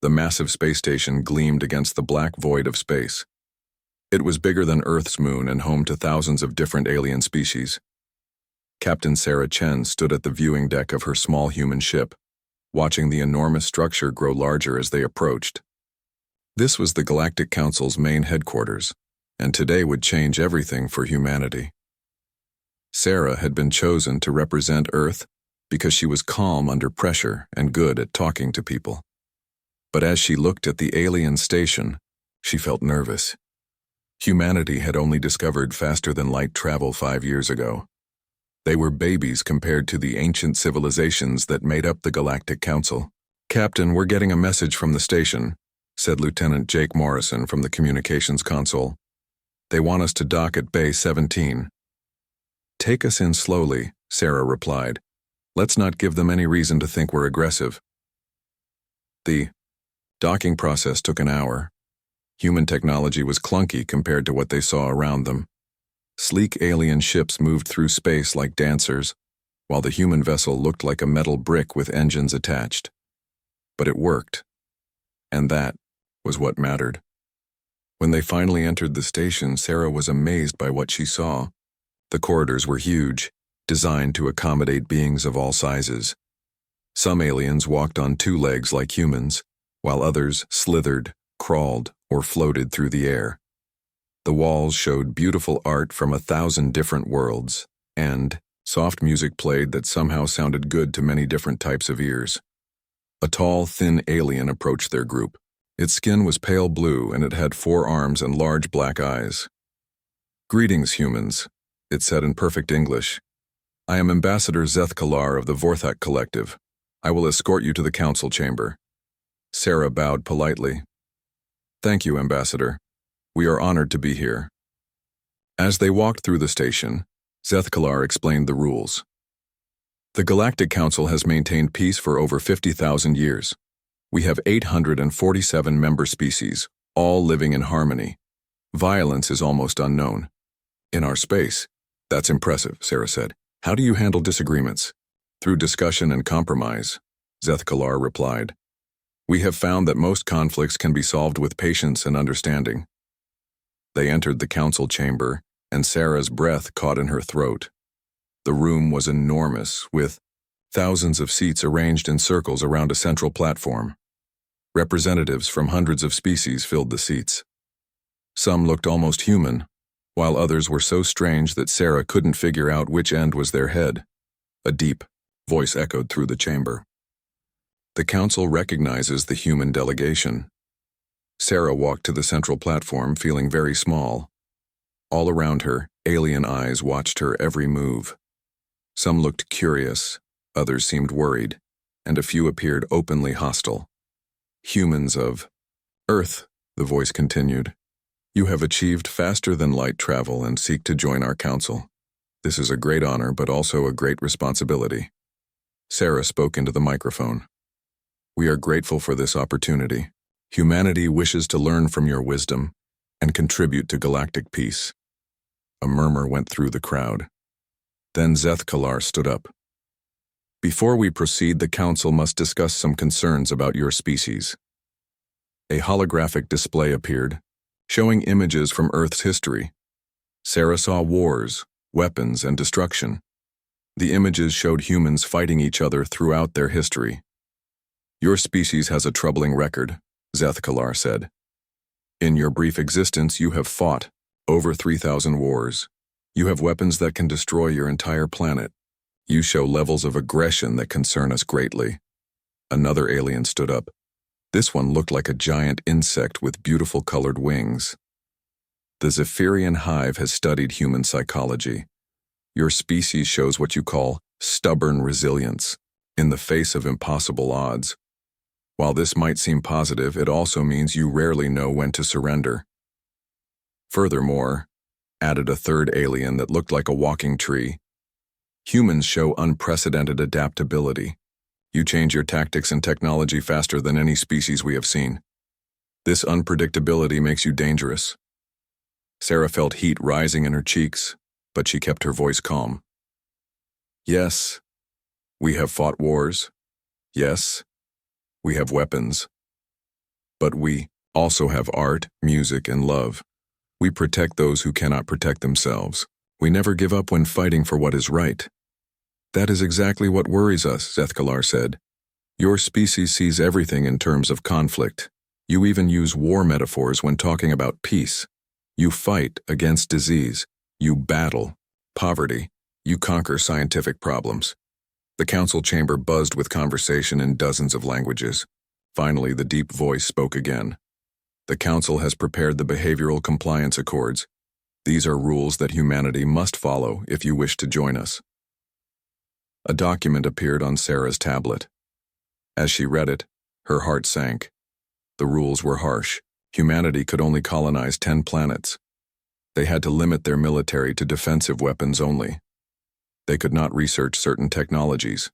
The massive space station gleamed against the black void of space. It was bigger than Earth's moon and home to thousands of different alien species. Captain Sarah Chen stood at the viewing deck of her small human ship, watching the enormous structure grow larger as they approached. This was the Galactic Council's main headquarters, and today would change everything for humanity. Sarah had been chosen to represent Earth because she was calm under pressure and good at talking to people. But as she looked at the alien station, she felt nervous. Humanity had only discovered faster-than-light travel 5 years ago. They were babies compared to the ancient civilizations that made up the Galactic Council. "Captain, we're getting a message from the station," said Lieutenant Jake Morrison from the communications console. "They want us to dock at Bay 17. "Take us in slowly," Sarah replied. "Let's not give them any reason to think we're aggressive." The docking process took an hour. Human technology was clunky compared to what they saw around them. Sleek alien ships moved through space like dancers, while the human vessel looked like a metal brick with engines attached. But it worked, and that was what mattered. When they finally entered the station, Sarah was amazed by what she saw. The corridors were huge, designed to accommodate beings of all sizes. Some aliens walked on 2 legs like humans, while others slithered, crawled, or floated through the air. The walls showed beautiful art from 1,000 different worlds, and soft music played that somehow sounded good to many different types of ears. A tall, thin alien approached their group. Its skin was pale blue, and it had 4 arms and large black eyes. "Greetings, humans," it said in perfect English. "I am Ambassador Zeth Kalar of the Vorthak Collective. I will escort you to the council chamber." Sarah bowed politely. "Thank you, Ambassador. We are honored to be here." As they walked through the station, Zeth Kalar explained the rules. "The Galactic Council has maintained peace for over 50,000 years. We have 847 member species, all living in harmony. Violence is almost unknown. In our space." "That's impressive," Sarah said. "How do you handle disagreements?" "Through discussion and compromise," Zeth Kalar replied. "We have found that most conflicts can be solved with patience and understanding." They entered the council chamber, and Sarah's breath caught in her throat. The room was enormous, with thousands of seats arranged in circles around a central platform. Representatives from hundreds of species filled the seats. Some looked almost human, while others were so strange that Sarah couldn't figure out which end was their head. A deep voice echoed through the chamber. "The council recognizes the human delegation." Sarah walked to the central platform, feeling very small. All around her, alien eyes watched her every move. Some looked curious, others seemed worried, and a few appeared openly hostile. "Humans of Earth," the voice continued, "you have achieved faster-than-light travel and seek to join our council. This is a great honor, but also a great responsibility." Sarah spoke into the microphone. "We are grateful for this opportunity. Humanity wishes to learn from your wisdom and contribute to galactic peace." A murmur went through the crowd. Then Zeth Kalar stood up. "Before we proceed, the council must discuss some concerns about your species." A holographic display appeared, showing images from Earth's history. Sarah saw wars, weapons, and destruction. The images showed humans fighting each other throughout their history. "Your species has a troubling record," Zeth Kalar said. "In your brief existence, you have fought over 3,000 wars. You have weapons that can destroy your entire planet. You show levels of aggression that concern us greatly." Another alien stood up. This one looked like a giant insect with beautiful colored wings. "The Zephyrian Hive has studied human psychology. Your species shows what you call stubborn resilience in the face of impossible odds. While this might seem positive, it also means you rarely know when to surrender." "Furthermore," added a third alien that looked like a walking tree, "humans show unprecedented adaptability. You change your tactics and technology faster than any species we have seen. This unpredictability makes you dangerous." Sarah felt heat rising in her cheeks, but she kept her voice calm. "Yes, we have fought wars. Yes, we have weapons. But we also have art, music, and love. We protect those who cannot protect themselves. We never give up when fighting for what is right. That is exactly what worries us, Zethkalar said. Your species sees everything in terms of conflict. You even use war metaphors when talking about peace. You fight against disease. You battle poverty. You conquer scientific problems. The council chamber buzzed with conversation in dozens of languages. Finally, the deep voice spoke again. The council has prepared the Behavioral Compliance Accords. These are rules that humanity must follow if you wish to join us. A document appeared on Sarah's tablet. As she read it, her heart sank. The rules were harsh. Humanity could only colonize 10 planets. They had to limit their military to defensive weapons only. They could not research certain technologies.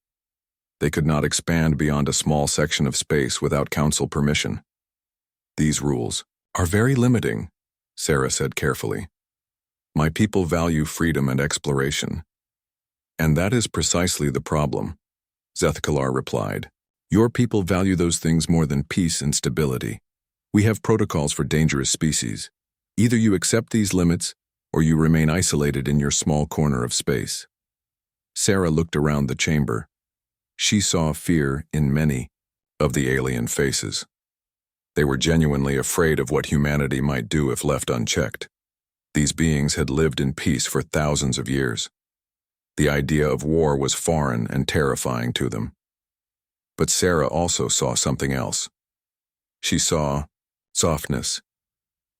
They could not expand beyond a small section of space without council permission. These rules are very limiting, Sarah said carefully. My people value freedom and exploration. And that is precisely the problem, Zethkalar replied. Your people value those things more than peace and stability. We have protocols for dangerous species. Either you accept these limits, or you remain isolated in your small corner of space. Sarah looked around the chamber. She saw fear in many of the alien faces. They were genuinely afraid of what humanity might do if left unchecked. These beings had lived in peace for thousands of years. The idea of war was foreign and terrifying to them. But Sarah also saw something else. She saw softness.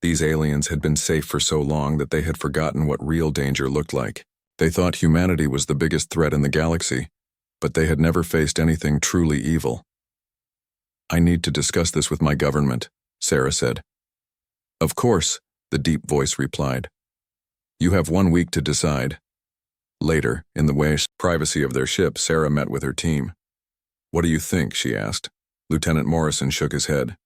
These aliens had been safe for so long that they had forgotten what real danger looked like. They thought humanity was the biggest threat in the galaxy, but they had never faced anything truly evil. I need to discuss this with my government, Sarah said. Of course, the deep voice replied. You have 1 week to decide. Later, in the privacy of their ship, Sarah met with her team. What do you think? She asked. Lieutenant Morrison shook his head.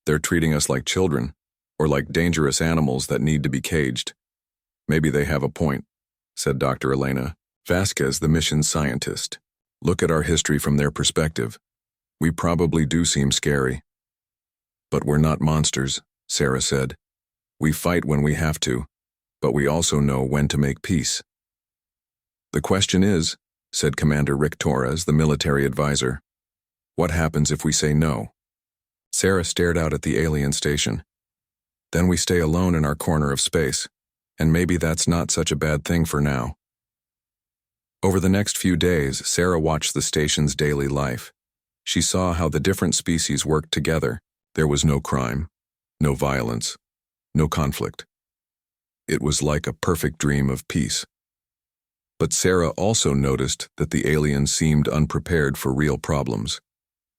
They're treating us like children, or like dangerous animals that need to be caged. Maybe they have a point, said Dr. Elena Vasquez, the mission scientist. Look at our history from their perspective. We probably do seem scary. But we're not monsters, Sarah said. We fight when we have to, but we also know when to make peace. The question is, said Commander Rick Torres, the military advisor, what happens if we say no? Sarah stared out at the alien station. Then we stay alone in our corner of space, and maybe that's not such a bad thing for now. Over the next few days, Sarah watched the station's daily life. She saw how the different species worked together. There was no crime, no violence, no conflict. It was like a perfect dream of peace. But Sarah also noticed that the aliens seemed unprepared for real problems.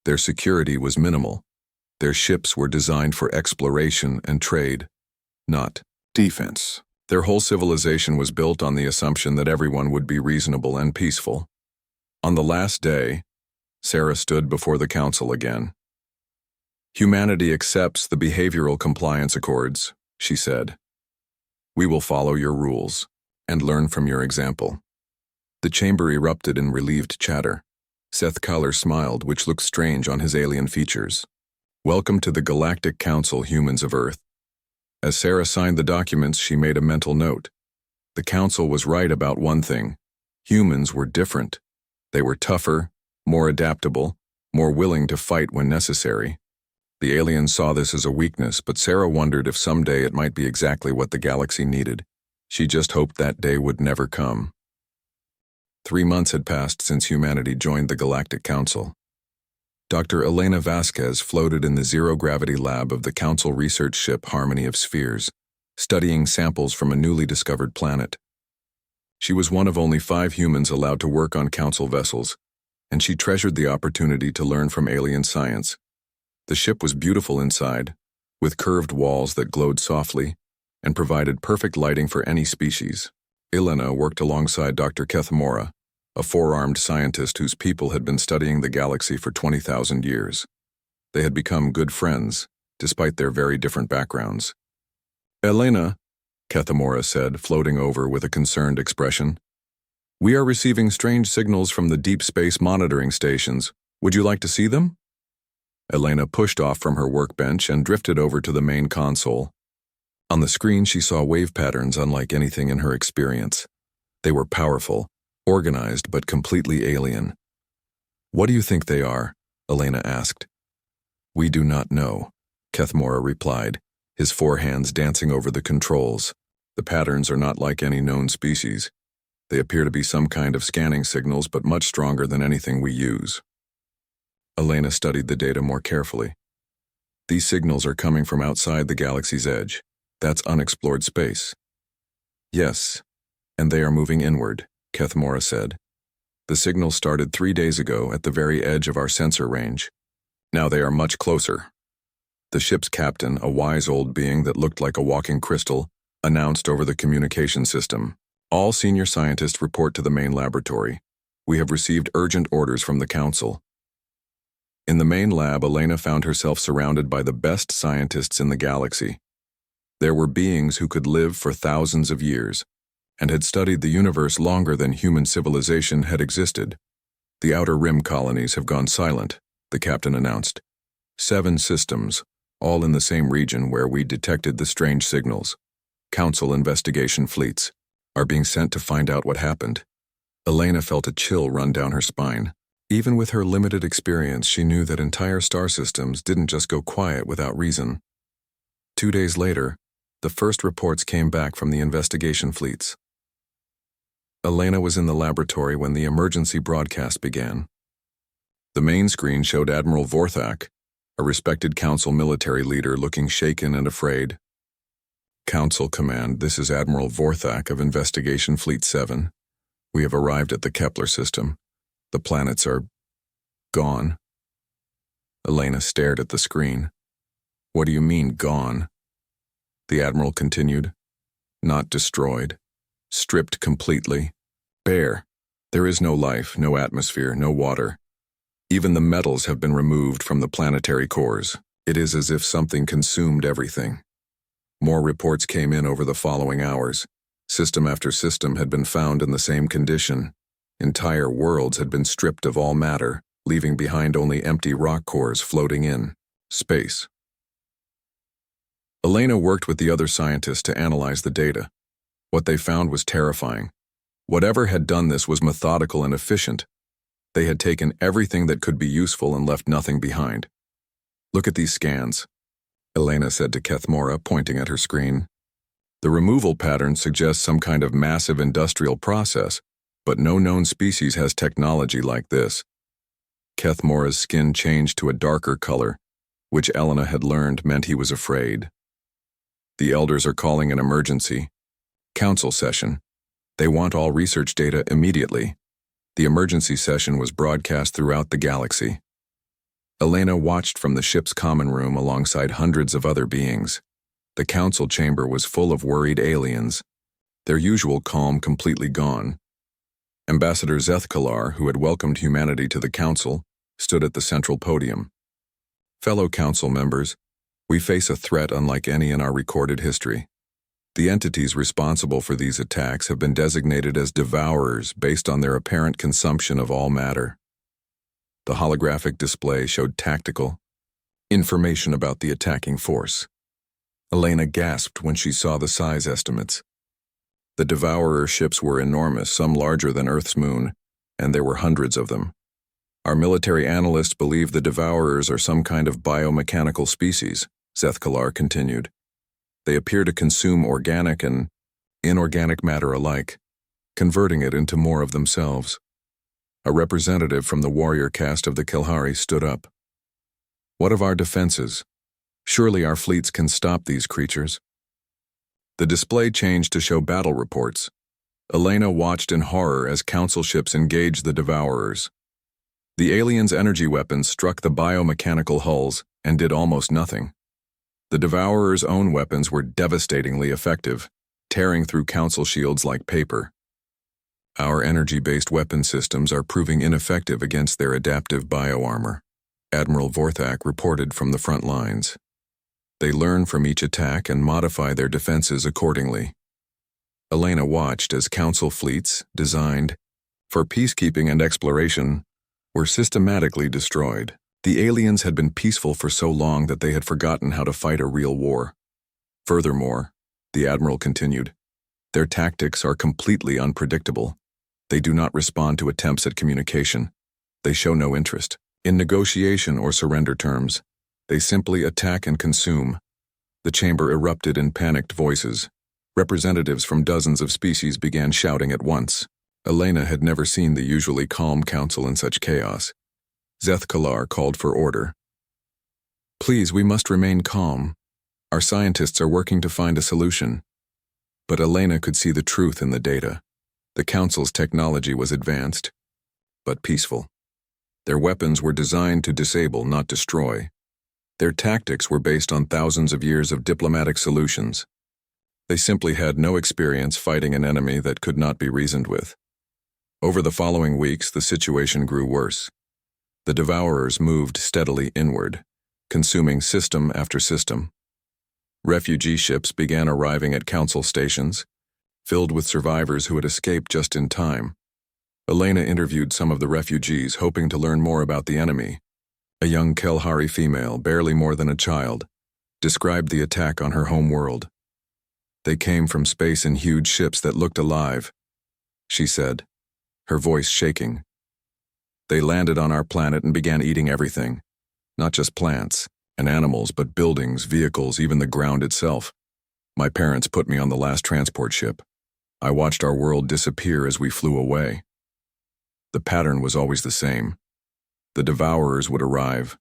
Their security was minimal. Their ships were designed for exploration and trade, not defense. Their whole civilization was built on the assumption that everyone would be reasonable and peaceful. On the last day, Sarah stood before the council again. Humanity accepts the Behavioral Compliance Accords, she said. We will follow your rules and learn from your example. The chamber erupted in relieved chatter. Zethkalar smiled, which looked strange on his alien features. Welcome to the Galactic Council, humans of Earth. As Sarah signed the documents, she made a mental note. The council was right about one thing. Humans were different. They were tougher, more adaptable, more willing to fight when necessary. The aliens saw this as a weakness, but Sarah wondered if someday it might be exactly what the galaxy needed. She just hoped that day would never come. 3 months had passed since humanity joined the Galactic Council. Dr. Elena Vasquez floated in the zero-gravity lab of the Council research ship Harmony of Spheres, studying samples from a newly discovered planet. She was one of only 5 humans allowed to work on Council vessels, and she treasured the opportunity to learn from alien science. The ship was beautiful inside, with curved walls that glowed softly and provided perfect lighting for any species. Elena worked alongside Dr. Kethmora, a 4-armed scientist whose people had been studying the galaxy for 20,000 years. They had become good friends, despite their very different backgrounds. Elena, Kethmora said, floating over with a concerned expression. We are receiving strange signals from the deep space monitoring stations. Would you like to see them? Elena pushed off from her workbench and drifted over to the main console. On the screen, she saw wave patterns unlike anything in her experience. They were powerful, organized, but completely alien. "What do you think they are?" Elena asked. "We do not know," Kethmora replied, his four hands dancing over the controls. "The patterns are not like any known species. They appear to be some kind of scanning signals, but much stronger than anything we use." Elena studied the data more carefully. "These signals are coming from outside the galaxy's edge. That's unexplored space." "Yes, and they are moving inward," Kethmora said. "The signals started 3 days ago at the very edge of our sensor range. Now they are much closer." The ship's captain, a wise old being that looked like a walking crystal, announced over the communication system, "All senior scientists report to the main laboratory. We have received urgent orders from the Council." In the main lab, Elena found herself surrounded by the best scientists in the galaxy. There were beings who could live for thousands of years, and had studied the universe longer than human civilization had existed. "The Outer Rim colonies have gone silent," the captain announced. 7 systems, all in the same region where we detected the strange signals. Council investigation fleets are being sent to find out what happened. Elena felt a chill run down her spine. Even with her limited experience, she knew that entire star systems didn't just go quiet without reason. 2 days later, the first reports came back from the investigation fleets. Elena was in the laboratory when the emergency broadcast began. The main screen showed Admiral Vorthak, a respected Council military leader, looking shaken and afraid. "Council Command, this is Admiral Vorthak of Investigation Fleet 7. We have arrived at the Kepler system. The planets are gone." Elena stared at the screen. "What do you mean, gone?" The Admiral continued. "Not destroyed. Stripped completely. Bare. There is no life, no atmosphere, no water. Even the metals have been removed from the planetary cores. It is as if something consumed everything." More reports came in over the following hours. System after system had been found in the same condition. Entire worlds had been stripped of all matter, leaving behind only empty rock cores floating in space. Elena worked with the other scientists to analyze the data. What they found was terrifying. Whatever had done this was methodical and efficient. They had taken everything that could be useful and left nothing behind. "Look at these scans," Elena said to Kethmora, pointing at her screen. "The removal pattern suggests some kind of massive industrial process, but no known species has technology like this." Kethmora's skin changed to a darker color, which Elena had learned meant he was afraid. "The elders are calling an emergency council session. They want all research data immediately." The emergency session was broadcast throughout the galaxy. Elena watched from the ship's common room alongside hundreds of other beings. The council chamber was full of worried aliens, their usual calm completely gone. Ambassador Zethkalar, who had welcomed humanity to the council, stood at the central podium. "Fellow council members, we face a threat unlike any in our recorded history. The entities responsible for these attacks have been designated as devourers based on their apparent consumption of all matter." The holographic display showed tactical information about the attacking force. Elena gasped when she saw the size estimates. The devourer ships were enormous, some larger than Earth's moon, and there were hundreds of them. "Our military analysts believe the devourers are some kind of biomechanical species," Zethkalar continued. "They appear to consume organic and inorganic matter alike, converting it into more of themselves." A representative from the warrior caste of the Kilhari stood up. "What of our defenses? Surely our fleets can stop these creatures." The display changed to show battle reports. Elena watched in horror as council ships engaged the devourers. The aliens' energy weapons struck the biomechanical hulls and did almost nothing. The devourers' own weapons were devastatingly effective, tearing through council shields like paper. "Our energy-based weapon systems are proving ineffective against their adaptive bioarmor," Admiral Vorthak reported from the front lines. "They learn from each attack and modify their defenses accordingly." Elena watched as council fleets, designed for peacekeeping and exploration, were systematically destroyed. The aliens had been peaceful for so long that they had forgotten how to fight a real war. Furthermore, the Admiral continued, their tactics are completely unpredictable. They do not respond to attempts at communication. They show no interest in negotiation or surrender terms. They simply attack and consume. The chamber erupted in panicked voices. Representatives from dozens of species began shouting at once. Elena had never seen the usually calm council in such chaos. Zeth Kalar called for order. Please, we must remain calm. Our scientists are working to find a solution. But Elena could see the truth in the data. The council's technology was advanced, but peaceful. Their weapons were designed to disable, not destroy. Their tactics were based on thousands of years of diplomatic solutions. They simply had no experience fighting an enemy that could not be reasoned with. Over the following weeks, the situation grew worse. The Devourers moved steadily inward, consuming system after system. Refugee ships began arriving at council stations, filled with survivors who had escaped just in time. Elena interviewed some of the refugees, hoping to learn more about the enemy. A young Kelhari female, barely more than a child, described the attack on her home world. They came from space in huge ships that looked alive, she said, her voice shaking. They landed on our planet and began eating everything, not just plants and animals, but buildings, vehicles, even the ground itself. My parents put me on the last transport ship. I watched our world disappear as we flew away. The pattern was always the same. The Devourers would arrive,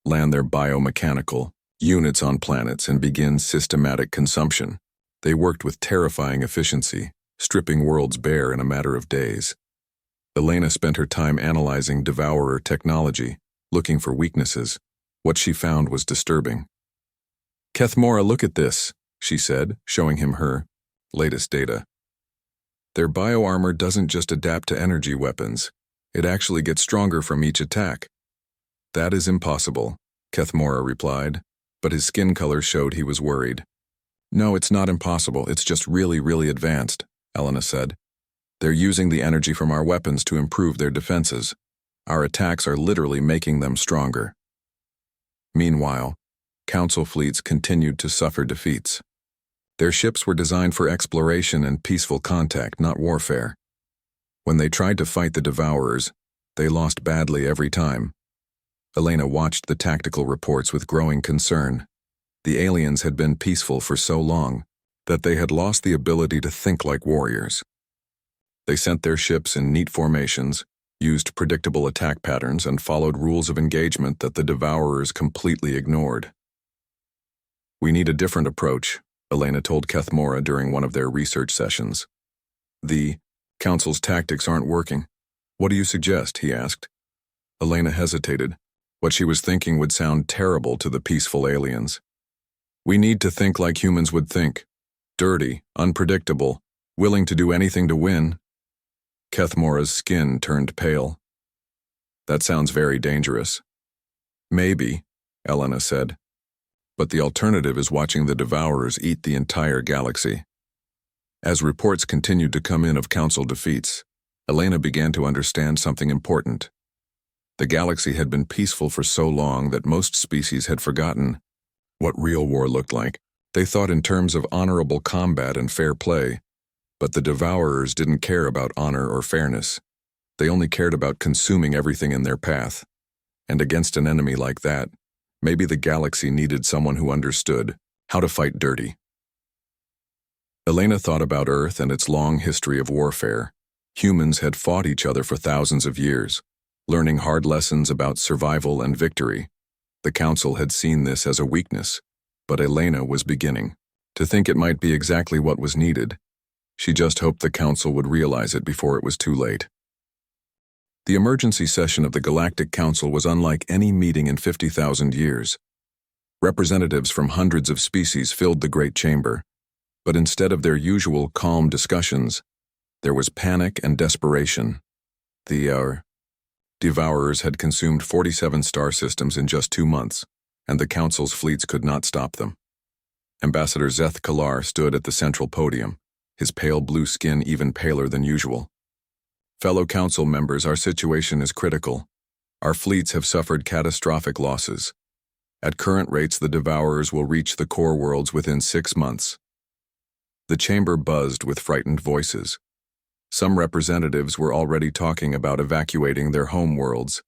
land their biomechanical units on planets, and begin systematic consumption. They worked with terrifying efficiency, stripping worlds bare in a matter of days. Elena spent her time analyzing Devourer technology, looking for weaknesses. What she found was disturbing. Kethmora, look at this, she said, showing him her latest data. Their bioarmor doesn't just adapt to energy weapons. It actually gets stronger from each attack. That is impossible, Kethmora replied, but his skin color showed he was worried. No, it's not impossible. It's just really, really advanced, Elena said. They're using the energy from our weapons to improve their defenses. Our attacks are literally making them stronger. Meanwhile, Council fleets continued to suffer defeats. Their ships were designed for exploration and peaceful contact, not warfare. When they tried to fight the Devourers, they lost badly every time. Elena watched the tactical reports with growing concern. The aliens had been peaceful for so long that they had lost the ability to think like warriors. They sent their ships in neat formations, used predictable attack patterns, and followed rules of engagement that the Devourers completely ignored. We need a different approach, Elena told Kethmora during one of their research sessions. The Council's tactics aren't working. What do you suggest? He asked. Elena hesitated. What she was thinking would sound terrible to the peaceful aliens. We need to think like humans would think. Dirty, unpredictable, willing to do anything to win. Kethmora's skin turned pale. That sounds very dangerous. Maybe, Elena said. But the alternative is watching the Devourers eat the entire galaxy. As reports continued to come in of Council defeats, Elena began to understand something important. The galaxy had been peaceful for so long that most species had forgotten what real war looked like. They thought in terms of honorable combat and fair play, but the Devourers didn't care about honor or fairness. They only cared about consuming everything in their path. And against an enemy like that, maybe the galaxy needed someone who understood how to fight dirty. Elena thought about Earth and its long history of warfare. Humans had fought each other for thousands of years, learning hard lessons about survival and victory. The Council had seen this as a weakness, but Elena was beginning to think it might be exactly what was needed. She just hoped the Council would realize it before it was too late. The emergency session of the Galactic Council was unlike any meeting in 50,000 years. Representatives from hundreds of species filled the great chamber, but instead of their usual calm discussions, there was panic and desperation. The Devourers had consumed 47 star systems in just 2 months, and the Council's fleets could not stop them. Ambassador Zeth Kalar stood at the central podium, his pale blue skin even paler than usual. Fellow Council members, our situation is critical. Our fleets have suffered catastrophic losses. At current rates, the Devourers will reach the core worlds within 6 months. The chamber buzzed with frightened voices. Some representatives were already talking about evacuating their home worlds.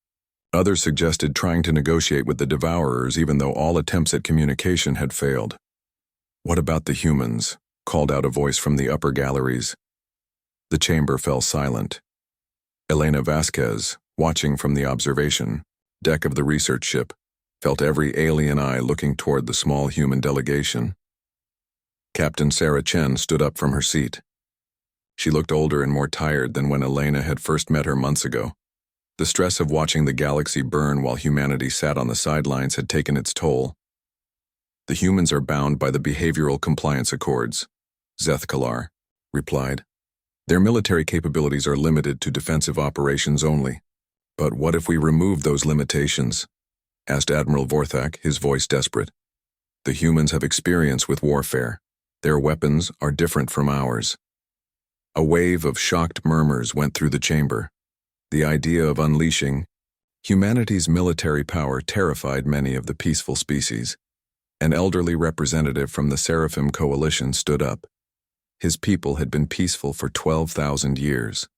Others suggested trying to negotiate with the Devourers even though all attempts at communication had failed. "What about the humans?" called out a voice from the upper galleries. The chamber fell silent. Elena Vasquez, watching from the observation deck of the research ship, felt every alien eye looking toward the small human delegation. Captain Sarah Chen stood up from her seat. She looked older and more tired than when Elena had first met her months ago. The stress of watching the galaxy burn while humanity sat on the sidelines had taken its toll. "The humans are bound by the Behavioral Compliance Accords," Zethkalar replied. "Their military capabilities are limited to defensive operations only." "But what if we remove those limitations?" asked Admiral Vorthak, his voice desperate. "The humans have experience with warfare. Their weapons are different from ours." A wave of shocked murmurs went through the chamber. The idea of unleashing humanity's military power terrified many of the peaceful species. An elderly representative from the Seraphim Coalition stood up. His people had been peaceful for 12,000 years.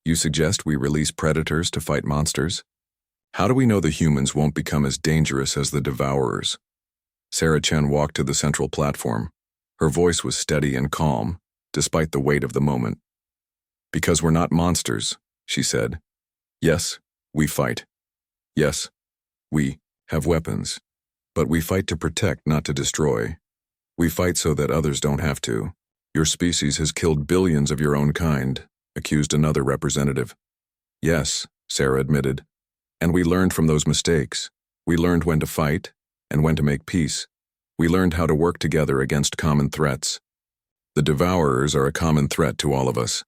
"You suggest we release predators to fight monsters? How do we know the humans won't become as dangerous as the Devourers?" Sarah Chen walked to the central platform. Her voice was steady and calm, despite the weight of the moment. "Because we're not monsters," she said. "Yes, we fight. Yes, we have weapons. But we fight to protect, not to destroy. We fight so that others don't have to. Your species has killed billions of your own kind," accused another representative. "Yes," Sarah admitted. "And we learned from those mistakes. We learned when to fight and when to make peace. We learned how to work together against common threats. The Devourers are a common threat to all of us."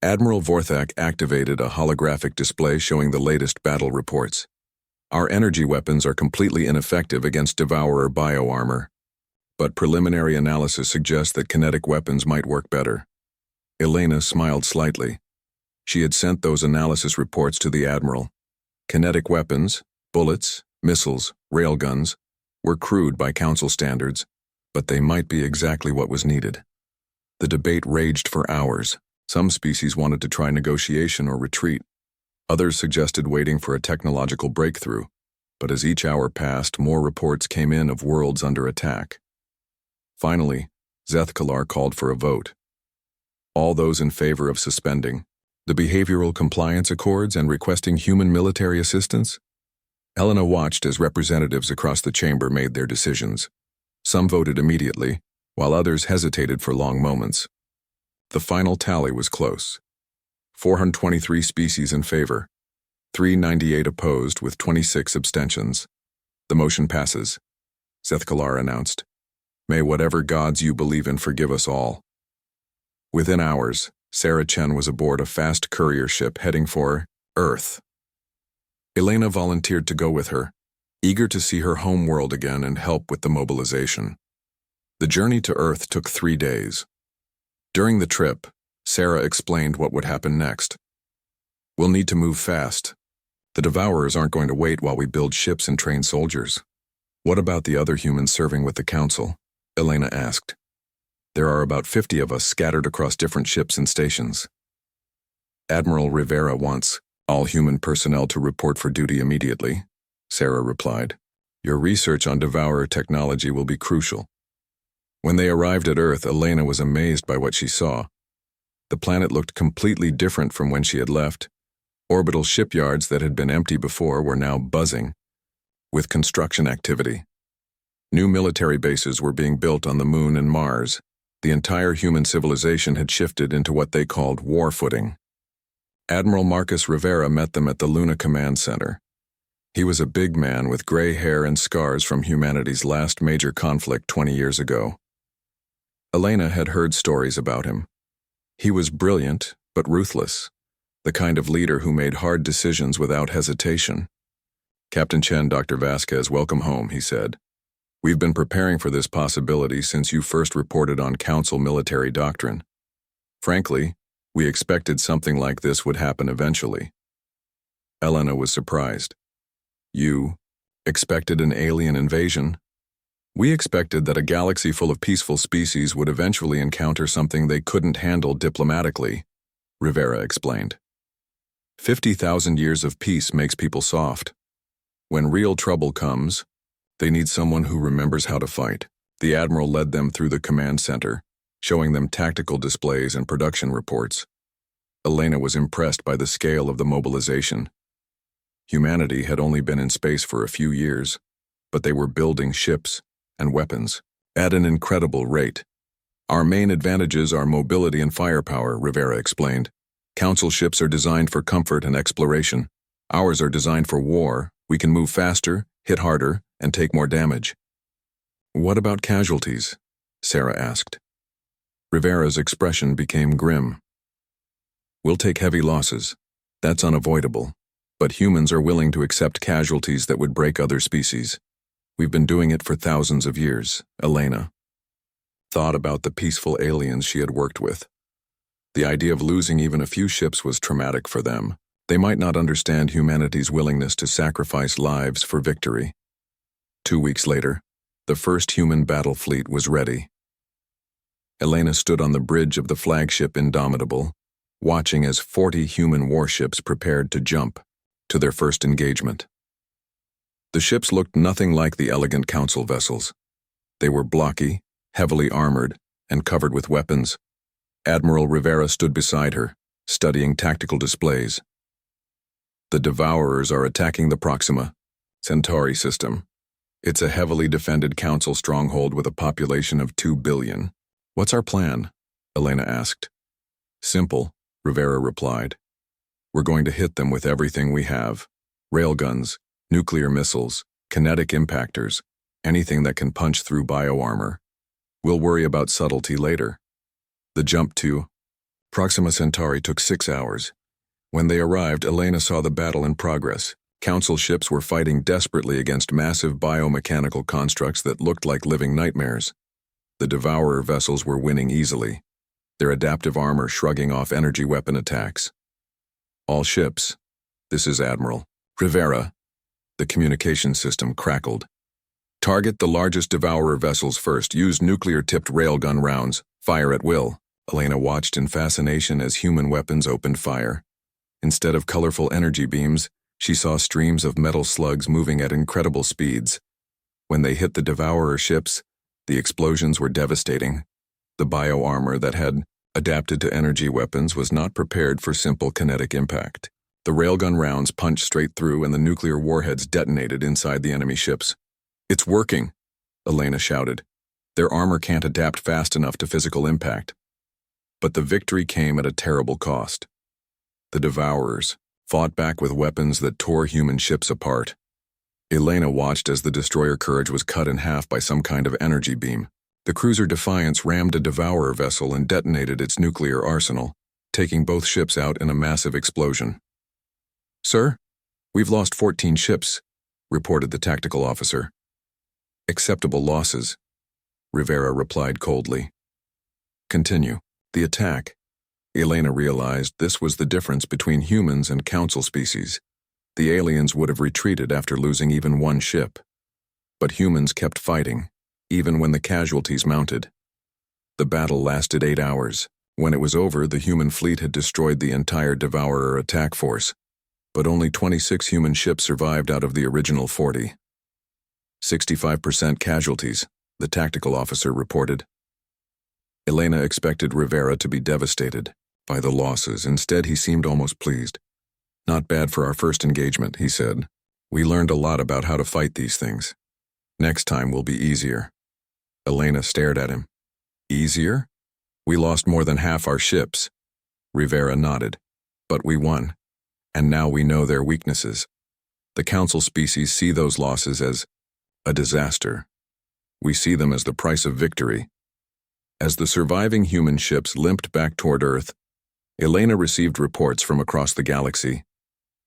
Admiral Vorthak activated a holographic display showing the latest battle reports. "Our energy weapons are completely ineffective against Devourer bioarmor, but preliminary analysis suggests that kinetic weapons might work better." Elena smiled slightly. She had sent those analysis reports to the Admiral. Kinetic weapons, bullets, missiles, railguns, were crude by Council standards, but they might be exactly what was needed. The debate raged for hours. Some species wanted to try negotiation or retreat. Others suggested waiting for a technological breakthrough, but as each hour passed, more reports came in of worlds under attack. Finally, Zethkalar called for a vote. All those in favor of suspending the Behavioral Compliance Accords and requesting human military assistance? Elena watched as representatives across the chamber made their decisions. Some voted immediately, while others hesitated for long moments. The final tally was close. 423 species in favor, 398 opposed with 26 abstentions. "The motion passes," Zethkalar announced. "May whatever gods you believe in forgive us all." Within hours, Sarah Chen was aboard a fast courier ship heading for Earth. Elena volunteered to go with her, eager to see her home world again and help with the mobilization. The journey to Earth took 3 days. During the trip, Sarah explained what would happen next. "We'll need to move fast. The Devourers aren't going to wait while we build ships and train soldiers." "What about the other humans serving with the Council?" Elena asked. "There are about 50 of us scattered across different ships and stations." "Admiral Rivera wants all human personnel to report for duty immediately," Sarah replied. "Your research on Devourer technology will be crucial." When they arrived at Earth, Elena was amazed by what she saw. The planet looked completely different from when she had left. Orbital shipyards that had been empty before were now buzzing with construction activity. New military bases were being built on the Moon and Mars. The entire human civilization had shifted into what they called war footing. Admiral Marcus Rivera met them at the Luna Command Center. He was a big man with gray hair and scars from humanity's last major conflict 20 years ago. Elena had heard stories about him. He was brilliant, but ruthless, the kind of leader who made hard decisions without hesitation. "Captain Chen, Dr. Vasquez, welcome home," he said. "We've been preparing for this possibility since you first reported on Council military doctrine. Frankly, we expected something like this would happen eventually." Elena was surprised. You expected an alien invasion? We expected that a galaxy full of peaceful species would eventually encounter something they couldn't handle diplomatically, Rivera explained. 50,000 years of peace makes people soft. When real trouble comes, they need someone who remembers how to fight. The Admiral led them through the command center, showing them tactical displays and production reports. Elena was impressed by the scale of the mobilization. Humanity had only been in space for a few years, but they were building ships and weapons at an incredible rate. Our main advantages are mobility and firepower, Rivera explained. Council ships are designed for comfort and exploration. Ours are designed for war. We can move faster, hit harder, and take more damage. What about casualties? Sarah asked. Rivera's expression became grim. We'll take heavy losses. That's unavoidable. But humans are willing to accept casualties that would break other species. We've been doing it for thousands of years, Elena thought about the peaceful aliens she had worked with. The idea of losing even a few ships was traumatic for them. They might not understand humanity's willingness to sacrifice lives for victory. 2 weeks later, the first human battle fleet was ready. Elena stood on the bridge of the flagship Indomitable, watching as 40 human warships prepared to jump to their first engagement. The ships looked nothing like the elegant council vessels. They were blocky, heavily armored, and covered with weapons. Admiral Rivera stood beside her, studying tactical displays. The Devourers are attacking the Proxima Centauri system. It's a heavily defended council stronghold with a population of 2 billion. What's our plan? Elena asked. Simple, Rivera replied. We're going to hit them with everything we have. Railguns, nuclear missiles, kinetic impactors, anything that can punch through bioarmor. We'll worry about subtlety later. The jump to Proxima Centauri took 6 hours. When they arrived, Elena saw the battle in progress. Council ships were fighting desperately against massive biomechanical constructs that looked like living nightmares. The Devourer vessels were winning easily, their adaptive armor shrugging off energy weapon attacks. All ships. This is Admiral Rivera. The communication system crackled. Target the largest Devourer vessels first. Use nuclear-tipped railgun rounds. Fire at will. Elena watched in fascination as human weapons opened fire. Instead of colorful energy beams, she saw streams of metal slugs moving at incredible speeds. When they hit the Devourer ships, the explosions were devastating. The bioarmor that had adapted to energy weapons was not prepared for simple kinetic impact. The railgun rounds punched straight through and the nuclear warheads detonated inside the enemy ships. It's working, Elena shouted. Their armor can't adapt fast enough to physical impact. But the victory came at a terrible cost. The Devourers fought back with weapons that tore human ships apart. Elena watched as the destroyer Courage was cut in half by some kind of energy beam. The cruiser Defiance rammed a Devourer vessel and detonated its nuclear arsenal, taking both ships out in a massive explosion. Sir, we've lost 14 ships, reported the tactical officer. Acceptable losses, Rivera replied coldly. Continue. The attack. Elena realized this was the difference between humans and council species. The aliens would have retreated after losing even one ship. But humans kept fighting, even when the casualties mounted. The battle lasted 8 hours. When it was over, the human fleet had destroyed the entire Devourer attack force. But only 26 human ships survived out of the original 40. 65% casualties, the tactical officer reported. Elena expected Rivera to be devastated by the losses. Instead, he seemed almost pleased. Not bad for our first engagement, he said. We learned a lot about how to fight these things. Next time will be easier. Elena stared at him. Easier? We lost more than half our ships. Rivera nodded. But we won. And now we know their weaknesses. The council species see those losses as a disaster. We see them as the price of victory. As the surviving human ships limped back toward Earth, Elena received reports from across the galaxy.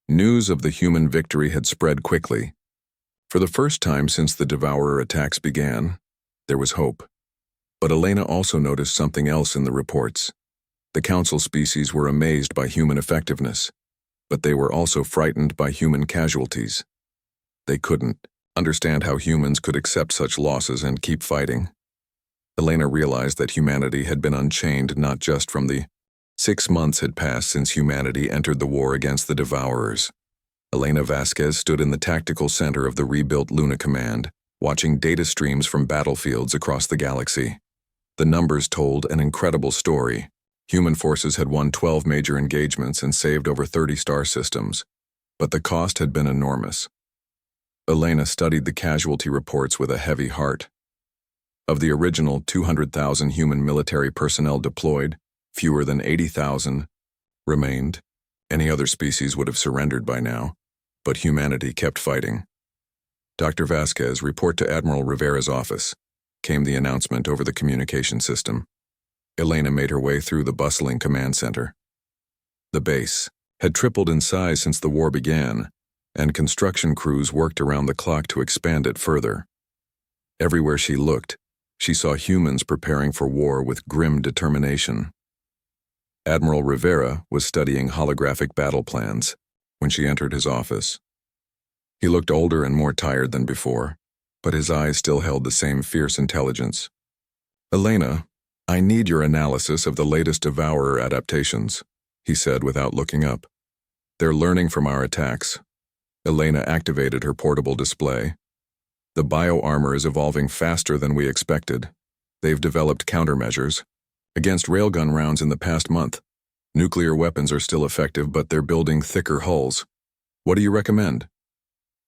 News of the human victory had spread quickly. For the first time since the Devourer attacks began, there was hope. But Elena also noticed something else in the reports. The council species were amazed by human effectiveness. but they were also frightened by human casualties. They couldn't understand how humans could accept such losses and keep fighting. Elena realized that humanity had been unchained not just from the 6 months had passed since humanity entered the war against the Devourers. Elena Vasquez stood in the tactical center of the rebuilt Luna Command, watching data streams from battlefields across the galaxy. The numbers told an incredible story. Human forces had won 12 major engagements and saved over 30 star systems, but the cost had been enormous. Elena studied the casualty reports with a heavy heart. Of the original 200,000 human military personnel deployed, fewer than 80,000 remained. Any other species would have surrendered by now, but humanity kept fighting. Dr. Vasquez, report to Admiral Rivera's office, came the announcement over the communication system. Elena made her way through the bustling command center. The base had tripled in size since the war began, and construction crews worked around the clock to expand it further. Everywhere she looked, she saw humans preparing for war with grim determination. Admiral Rivera was studying holographic battle plans when she entered his office. He looked older and more tired than before, but his eyes still held the same fierce intelligence. "Elena, I need your analysis of the latest Devourer adaptations," he said without looking up. "They're learning from our attacks." Elena activated her portable display. "The bio-armor is evolving faster than we expected. They've developed countermeasures against railgun rounds in the past month. Nuclear weapons are still effective, but they're building thicker hulls. What do you recommend?"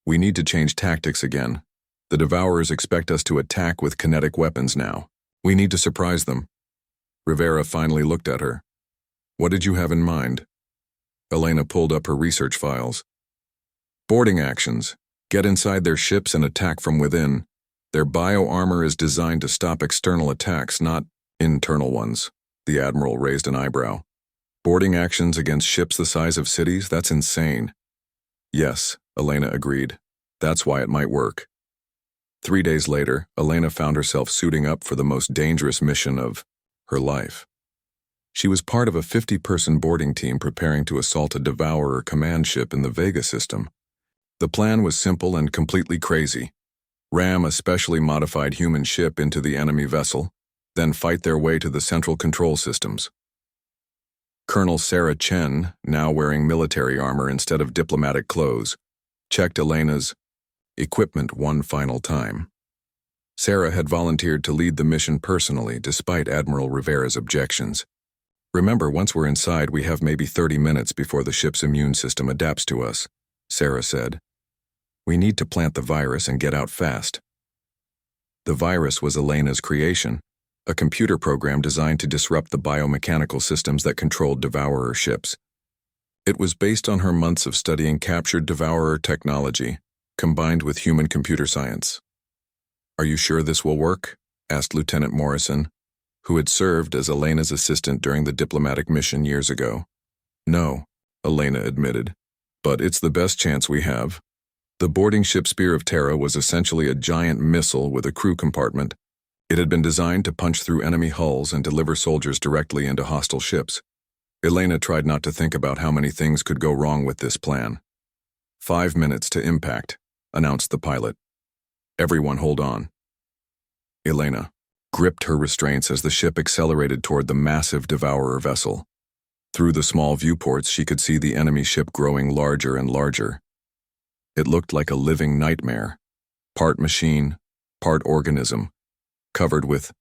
"We need to change tactics again. The Devourers expect us to attack with kinetic weapons now. We need to surprise them." Rivera finally looked at her. "What did you have in mind?" Elena pulled up her research files. "Boarding actions. Get inside their ships and attack from within. Their bio-armor is designed to stop external attacks, not internal ones." The Admiral raised an eyebrow. "Boarding actions against ships the size of cities? That's insane." "Yes," Elena agreed. "That's why it might work." 3 days later, Elena found herself suiting up for the most dangerous mission of her life. She was part of a 50-person boarding team preparing to assault a Devourer command ship in the Vega system. The plan was simple and completely crazy. Ram a specially modified human ship into the enemy vessel, then fight their way to the central control systems. Colonel Sarah Chen, now wearing military armor instead of diplomatic clothes, checked Elena's equipment one final time. Sarah had volunteered to lead the mission personally, despite Admiral Rivera's objections. "Remember, once we're inside, we have maybe 30 minutes before the ship's immune system adapts to us," Sarah said. "We need to plant the virus and get out fast." The virus was Elena's creation, a computer program designed to disrupt the biomechanical systems that controlled Devourer ships. It was based on her months of studying captured Devourer technology, combined with human computer science. "Are you sure this will work?" asked Lieutenant Morrison, who had served as Elena's assistant during the diplomatic mission years ago. "No," Elena admitted, "but it's the best chance we have." The boarding ship Spear of Terra was essentially a giant missile with a crew compartment. It had been designed to punch through enemy hulls and deliver soldiers directly into hostile ships. Elena tried not to think about how many things could go wrong with this plan. 5 minutes to impact," announced the pilot. "Everyone hold on." Elena gripped her restraints as the ship accelerated toward the massive Devourer vessel. Through the small viewports, she could see the enemy ship growing larger and larger. It looked like a living nightmare, part machine, part organism, covered with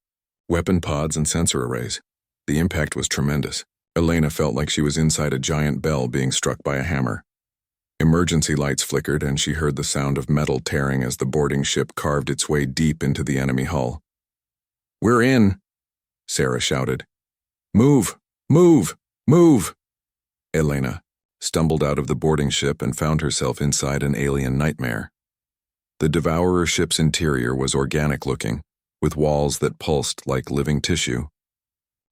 weapon pods and sensor arrays. The impact was tremendous. Elena felt like she was inside a giant bell being struck by a hammer. Emergency lights flickered, and she heard the sound of metal tearing as the boarding ship carved its way deep into the enemy hull. "We're in," Sarah shouted. "Move! Move! Move!" Elena stumbled out of the boarding ship and found herself inside an alien nightmare. The Devourer ship's interior was organic-looking, with walls that pulsed like living tissue.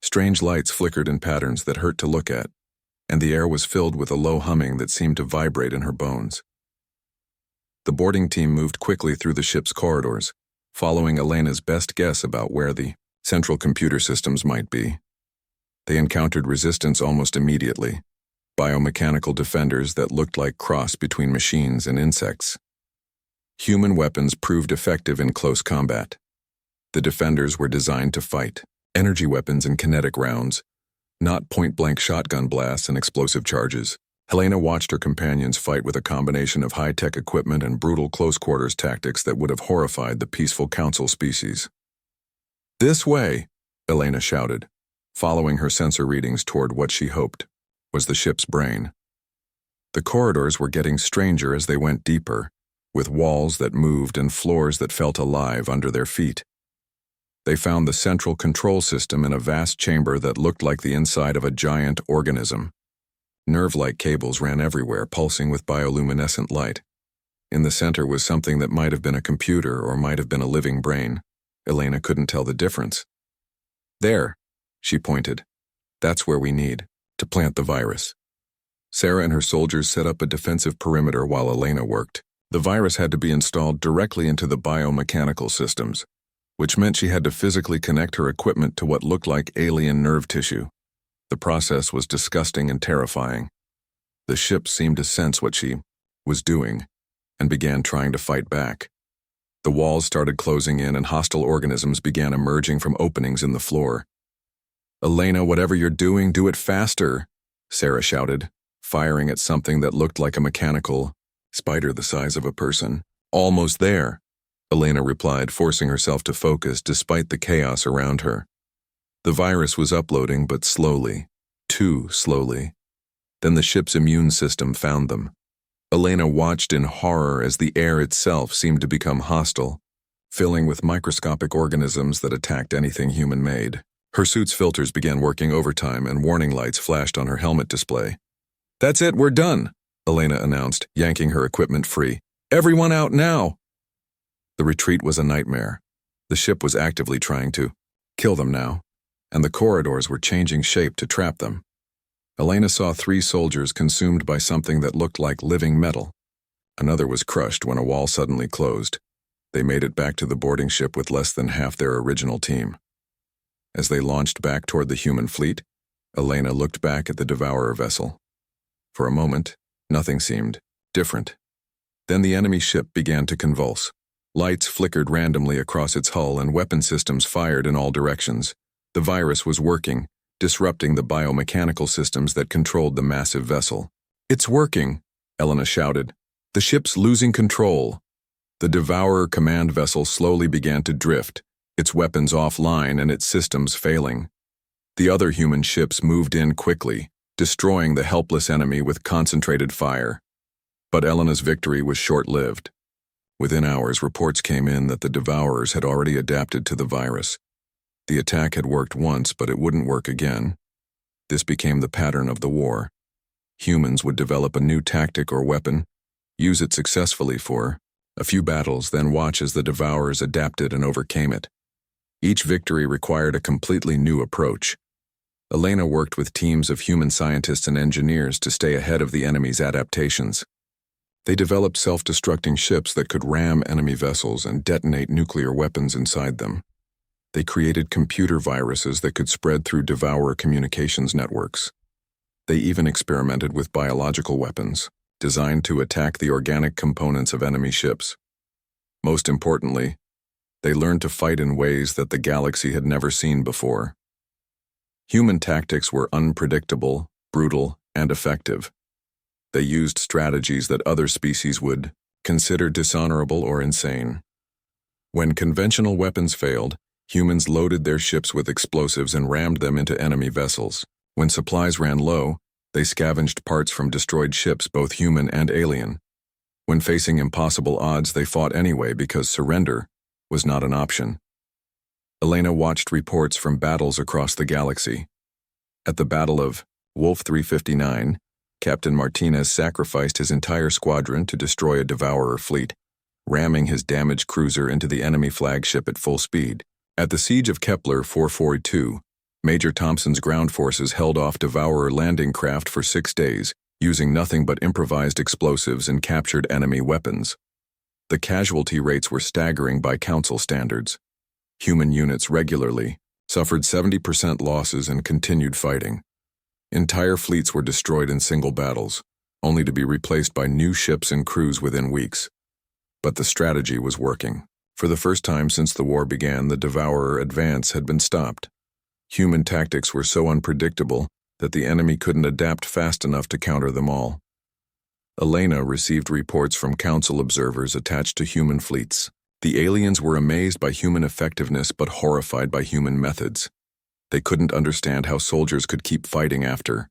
Strange lights flickered in patterns that hurt to look at, and the air was filled with a low humming that seemed to vibrate in her bones. The boarding team moved quickly through the ship's corridors, following Elena's best guess about where the central computer systems might be. They encountered resistance almost immediately. biomechanical defenders that looked like cross between machines and insects. Human weapons proved effective in close combat. The defenders were designed to fight, energy weapons and kinetic rounds, not point-blank shotgun blasts and explosive charges. Helena watched her companions fight with a combination of high-tech equipment and brutal close-quarters tactics that would have horrified the peaceful council species. "This way," Helena shouted, following her sensor readings toward what she hoped was the ship's brain. The corridors were getting stranger as they went deeper, with walls that moved and floors that felt alive under their feet. They found the central control system in a vast chamber that looked like the inside of a giant organism. Nerve-like cables ran everywhere, pulsing with bioluminescent light. In the center was something that might have been a computer or might have been a living brain. Helena couldn't tell the difference. "There," she pointed. "That's where we need to plant the virus." Sarah and her soldiers set up a defensive perimeter while Helena worked. The virus had to be installed directly into the biomechanical systems, which meant she had to physically connect her equipment to what looked like alien nerve tissue. The process was disgusting and terrifying. The ship seemed to sense what she was doing and began trying to fight back. The walls started closing in and hostile organisms began emerging from openings in the floor. "Helena, whatever you're doing, do it faster," Sarah shouted, firing at something that looked like a mechanical spider the size of a person. "Almost there," Helena replied, forcing herself to focus despite the chaos around her. The virus was uploading, but slowly, too slowly. Then the ship's immune system found them. Helena watched in horror as the air itself seemed to become hostile, filling with microscopic organisms that attacked anything human-made. Her suit's filters began working overtime and warning lights flashed on her helmet display. "That's it, we're done," Helena announced, yanking her equipment free. "Everyone out now!" The retreat was a nightmare. The ship was actively trying to kill them now, and the corridors were changing shape to trap them. Helena saw 3 soldiers consumed by something that looked like living metal. Another was crushed when a wall suddenly closed. They made it back to the boarding ship with less than half their original team. As they launched back toward the human fleet, Helena looked back at the Devourer vessel. For a moment, nothing seemed different. Then the enemy ship began to convulse. Lights flickered randomly across its hull and weapon systems fired in all directions. The virus was working, disrupting the biomechanical systems that controlled the massive vessel. "It's working," Helena shouted. "The ship's losing control." The Devourer command vessel slowly began to drift, its weapons offline and its systems failing. The other human ships moved in quickly, destroying the helpless enemy with concentrated fire. But Helena's victory was short-lived. Within hours, reports came in that the Devourers had already adapted to the virus. The attack had worked once, but it wouldn't work again. This became the pattern of the war. Humans would develop a new tactic or weapon, use it successfully for a few battles, then watch as the Devourers adapted and overcame it. Each victory required a completely new approach. Helena worked with teams of human scientists and engineers to stay ahead of the enemy's adaptations. They developed self-destructing ships that could ram enemy vessels and detonate nuclear weapons inside them. They created computer viruses that could spread through Devourer communications networks. They even experimented with biological weapons, designed to attack the organic components of enemy ships. Most importantly, they learned to fight in ways that the galaxy had never seen before. Human tactics were unpredictable, brutal, and effective. They used strategies that other species would consider dishonorable or insane. When conventional weapons failed, humans loaded their ships with explosives and rammed them into enemy vessels. When supplies ran low, they scavenged parts from destroyed ships, both human and alien. When facing impossible odds, they fought anyway because surrender was not an option. Helena watched reports from battles across the galaxy. At the Battle of Wolf 359, Captain Martinez sacrificed his entire squadron to destroy a Devourer fleet, ramming his damaged cruiser into the enemy flagship at full speed. At the Siege of Kepler 442, Major Thompson's ground forces held off Devourer landing craft for 6 days, using nothing but improvised explosives and captured enemy weapons. The casualty rates were staggering by Council standards. Human units regularly suffered 70% losses and continued fighting. Entire fleets were destroyed in single battles, only to be replaced by new ships and crews within weeks. But the strategy was working. For the first time since the war began, the Devourer advance had been stopped. Human tactics were so unpredictable that the enemy couldn't adapt fast enough to counter them all. Elena received reports from Council observers attached to human fleets. The aliens were amazed by human effectiveness but horrified by human methods. They couldn't understand how soldiers could keep fighting after.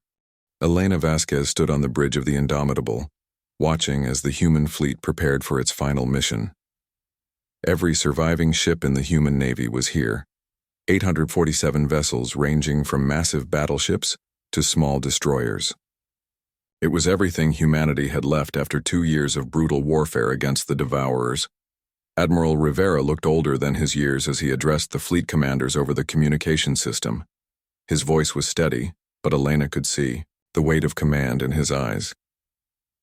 Elena Vasquez stood on the bridge of the Indomitable, watching as the human fleet prepared for its final mission. Every surviving ship in the human navy was here, 847 vessels ranging from massive battleships to small destroyers. It was everything humanity had left after 2 years of brutal warfare against the Devourers. Admiral Rivera looked older than his years as he addressed the fleet commanders over the communication system. His voice was steady, but Elena could see the weight of command in his eyes.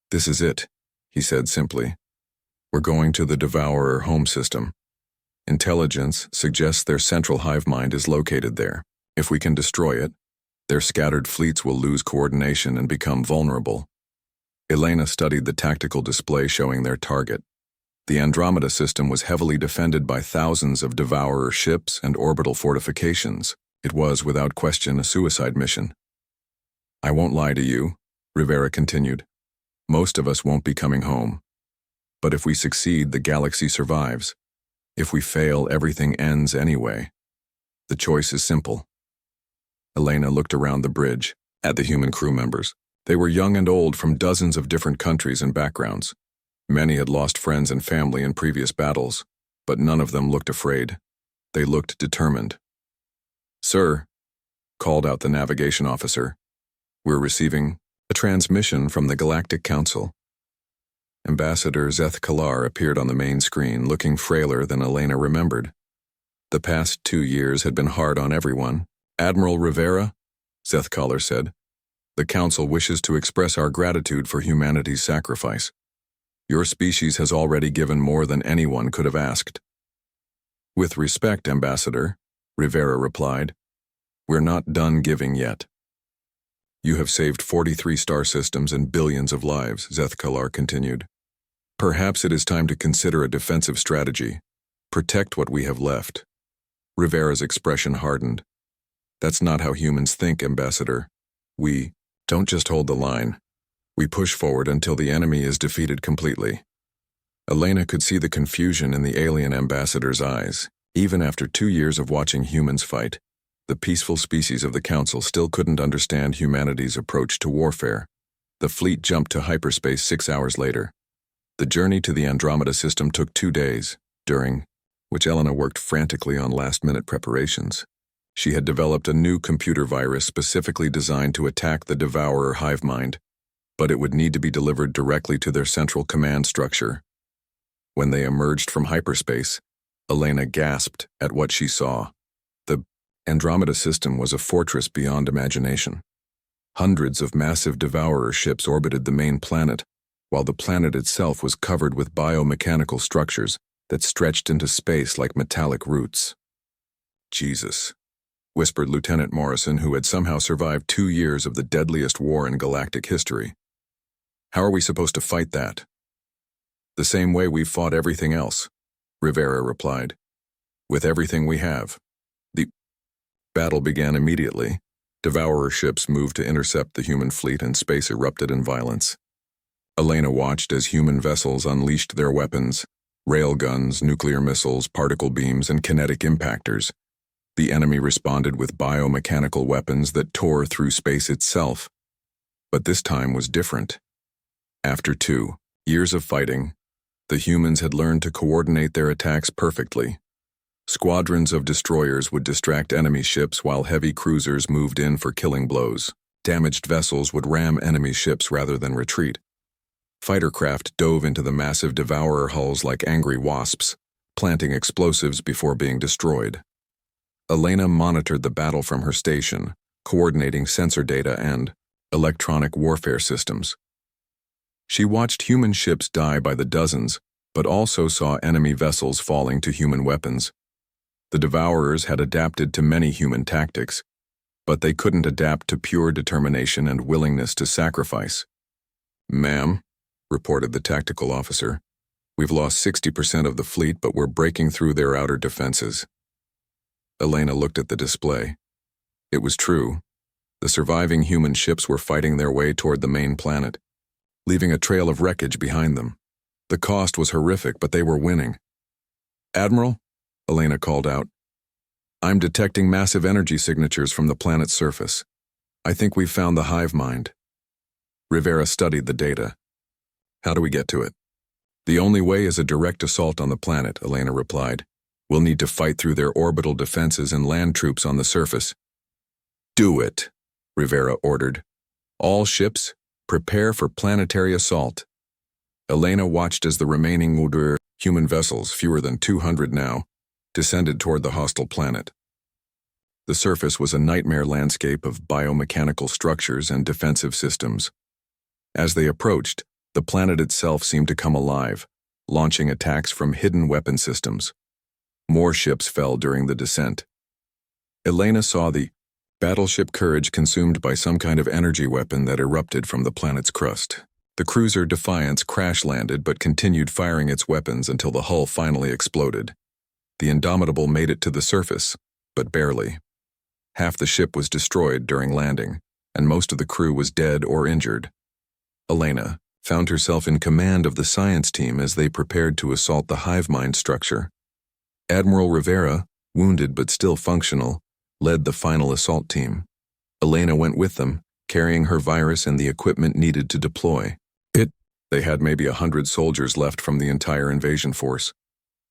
"This is it," he said simply. "We're going to the Devourer home system. Intelligence suggests their central hive mind is located there. If we can destroy it, their scattered fleets will lose coordination and become vulnerable." Elena studied the tactical display showing their target. The Andromeda system was heavily defended by thousands of Devourer ships and orbital fortifications. It was, without question, a suicide mission. "I won't lie to you," Rivera continued. "Most of us won't be coming home. But if we succeed, the galaxy survives. If we fail, everything ends anyway. The choice is simple." Elena looked around the bridge, at the human crew members. They were young and old from dozens of different countries and backgrounds. Many had lost friends and family in previous battles, but none of them looked afraid. They looked determined. "Sir," called out the navigation officer, "we're receiving a transmission from the Galactic Council." Ambassador Zeth Kalar appeared on the main screen, looking frailer than Elena remembered. The past 2 years had been hard on everyone. "Admiral Rivera," Zeth Kalar said, "the Council wishes to express our gratitude for humanity's sacrifice. Your species has already given more than anyone could have asked." "With respect, Ambassador," Rivera replied, "we're not done giving yet." "You have saved 43 star systems and billions of lives," Zeth Kalar continued. "Perhaps it is time to consider a defensive strategy. Protect what we have left." Rivera's expression hardened. "That's not how humans think, Ambassador. We don't just hold the line. We push forward until the enemy is defeated completely." Elena could see the confusion in the alien ambassador's eyes. Even after 2 years of watching humans fight, the peaceful species of the Council still couldn't understand humanity's approach to warfare. The fleet jumped to hyperspace 6 hours later. The journey to the Andromeda system took 2 days, during which Elena worked frantically on last-minute preparations. She had developed a new computer virus specifically designed to attack the Devourer hive mind, but it would need to be delivered directly to their central command structure. When they emerged from hyperspace, Elena gasped at what she saw. The Andromeda system was a fortress beyond imagination. Hundreds of massive Devourer ships orbited the main planet, while the planet itself was covered with biomechanical structures that stretched into space like metallic roots. "Jesus," whispered Lieutenant Morrison, who had somehow survived 2 years of the deadliest war in galactic history. "How are we supposed to fight that?" "The same way we've fought everything else," Rivera replied. "With everything we have." The battle began immediately. Devourer ships moved to intercept the human fleet and space erupted in violence. Elena watched as human vessels unleashed their weapons: railguns, nuclear missiles, particle beams, and kinetic impactors. The enemy responded with biomechanical weapons that tore through space itself. But this time was different. After 2 years of fighting, the humans had learned to coordinate their attacks perfectly. Squadrons of destroyers would distract enemy ships while heavy cruisers moved in for killing blows. Damaged vessels would ram enemy ships rather than retreat. Fighter craft dove into the massive Devourer hulls like angry wasps, planting explosives before being destroyed. Elena monitored the battle from her station, coordinating sensor data and electronic warfare systems. She watched human ships die by the dozens, but also saw enemy vessels falling to human weapons. The Devourers had adapted to many human tactics, but they couldn't adapt to pure determination and willingness to sacrifice. "Ma'am," reported the tactical officer, "we've lost 60% of the fleet, but we're breaking through their outer defenses." Elena looked at the display. It was true. The surviving human ships were fighting their way toward the main planet, leaving a trail of wreckage behind them. The cost was horrific, but they were winning. "Admiral," Elena called out, "I'm detecting massive energy signatures from the planet's surface. I think we've found the hive mind." Rivera studied the data. "How do we get to it?" "The only way is a direct assault on the planet," Elena replied. "We'll need to fight through their orbital defenses and land troops on the surface." "Do it," Rivera ordered. "All ships, prepare for planetary assault." Elena watched as the remaining human vessels, fewer than 200 now, descended toward the hostile planet. The surface was a nightmare landscape of biomechanical structures and defensive systems. As they approached, the planet itself seemed to come alive, launching attacks from hidden weapon systems. More ships fell during the descent. Elena saw the battleship Courage consumed by some kind of energy weapon that erupted from the planet's crust. The cruiser Defiance crash-landed but continued firing its weapons until the hull finally exploded. The Indomitable made it to the surface, but barely. Half the ship was destroyed during landing, and most of the crew was dead or injured. Elena found herself in command of the science team as they prepared to assault the hive mind structure. Admiral Rivera, wounded but still functional, led the final assault team. Elena went with them, carrying her virus and the equipment needed to deploy. They had maybe 100 soldiers left from the entire invasion force.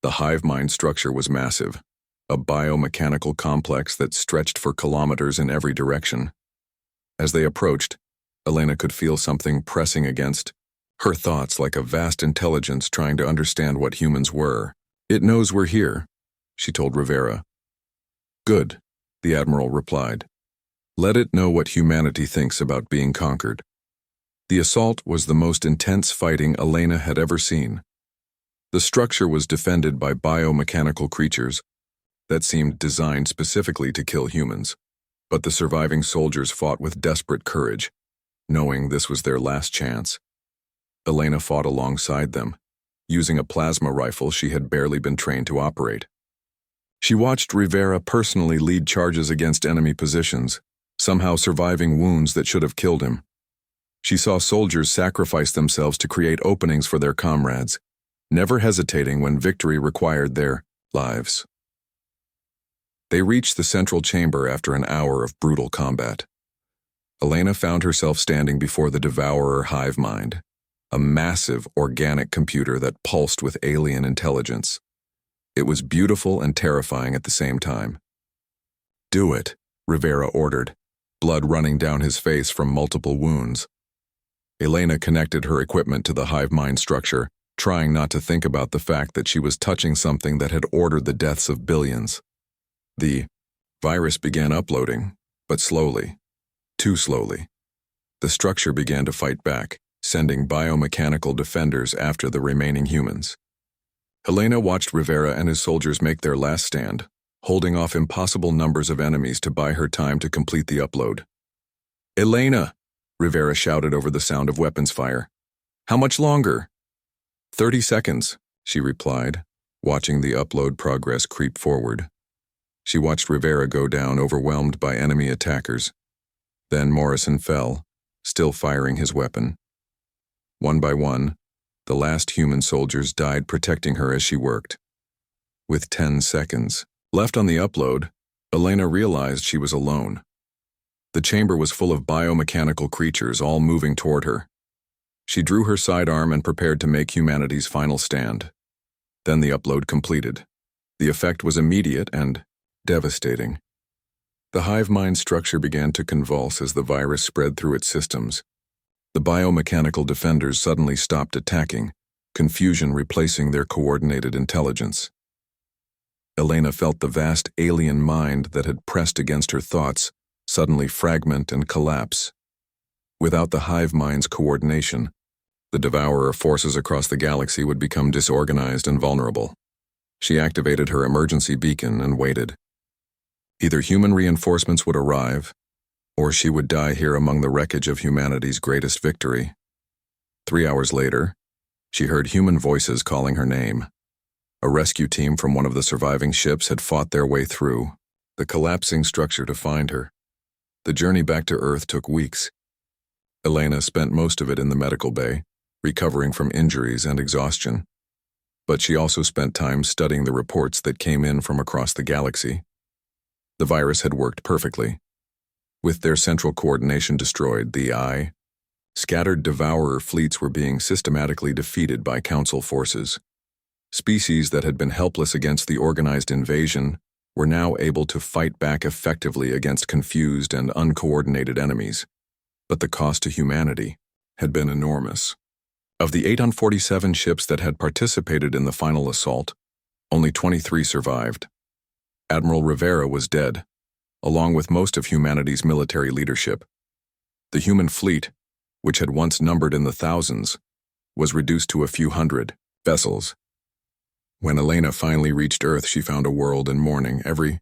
The hive mind structure was massive, a biomechanical complex that stretched for kilometers in every direction. As they approached, Elena could feel something pressing against her thoughts, like a vast intelligence trying to understand what humans were. "It knows we're here," she told Rivera. "Good," the Admiral replied. "Let it know what humanity thinks about being conquered." The assault was the most intense fighting Elena had ever seen. The structure was defended by biomechanical creatures that seemed designed specifically to kill humans, but the surviving soldiers fought with desperate courage, knowing this was their last chance. Elena fought alongside them, using a plasma rifle she had barely been trained to operate. She watched Rivera personally lead charges against enemy positions, somehow surviving wounds that should have killed him. She saw soldiers sacrifice themselves to create openings for their comrades, never hesitating when victory required their lives. They reached the central chamber after an hour of brutal combat. Elena found herself standing before the Devourer hive mind, a massive organic computer that pulsed with alien intelligence. It was beautiful and terrifying at the same time. "Do it," Rivera ordered, blood running down his face from multiple wounds. Elena connected her equipment to the hive mind structure, trying not to think about the fact that she was touching something that had ordered the deaths of billions. The virus began uploading, but slowly, too slowly. The structure began to fight back, sending biomechanical defenders after the remaining humans. Elena watched Rivera and his soldiers make their last stand, holding off impossible numbers of enemies to buy her time to complete the upload. "Elena!" Rivera shouted over the sound of weapons fire. "How much longer?" 30 seconds, she replied, watching the upload progress creep forward. She watched Rivera go down, overwhelmed by enemy attackers. Then Morrison fell, still firing his weapon. One by one, the last human soldiers died protecting her as she worked. With 10 seconds left on the upload, Elena realized she was alone. The chamber was full of biomechanical creatures, all moving toward her. She drew her sidearm and prepared to make humanity's final stand. Then the upload completed. The effect was immediate and devastating. The hive mind structure began to convulse as the virus spread through its systems. The biomechanical defenders suddenly stopped attacking, confusion replacing their coordinated intelligence. Elena felt the vast alien mind that had pressed against her thoughts suddenly fragment and collapse. Without the hive mind's coordination, the Devourer forces across the galaxy would become disorganized and vulnerable. She activated her emergency beacon and waited. Either human reinforcements would arrive, or she would die here among the wreckage of humanity's greatest victory. 3 hours later, she heard human voices calling her name. A rescue team from one of the surviving ships had fought their way through the collapsing structure to find her. The journey back to Earth took weeks. Elena spent most of it in the medical bay, recovering from injuries and exhaustion. But she also spent time studying the reports that came in from across the galaxy. The virus had worked perfectly. With their central coordination destroyed, the scattered devourer fleets were being systematically defeated by Council forces. Species that had been helpless against the organized invasion were now able to fight back effectively against confused and uncoordinated enemies. But the cost to humanity had been enormous. Of the 847 ships that had participated in the final assault, only 23 survived. Admiral Rivera was dead, along with most of humanity's military leadership. The human fleet, which had once numbered in the thousands, was reduced to a few hundred vessels. When Elena finally reached Earth, she found a world in mourning. Every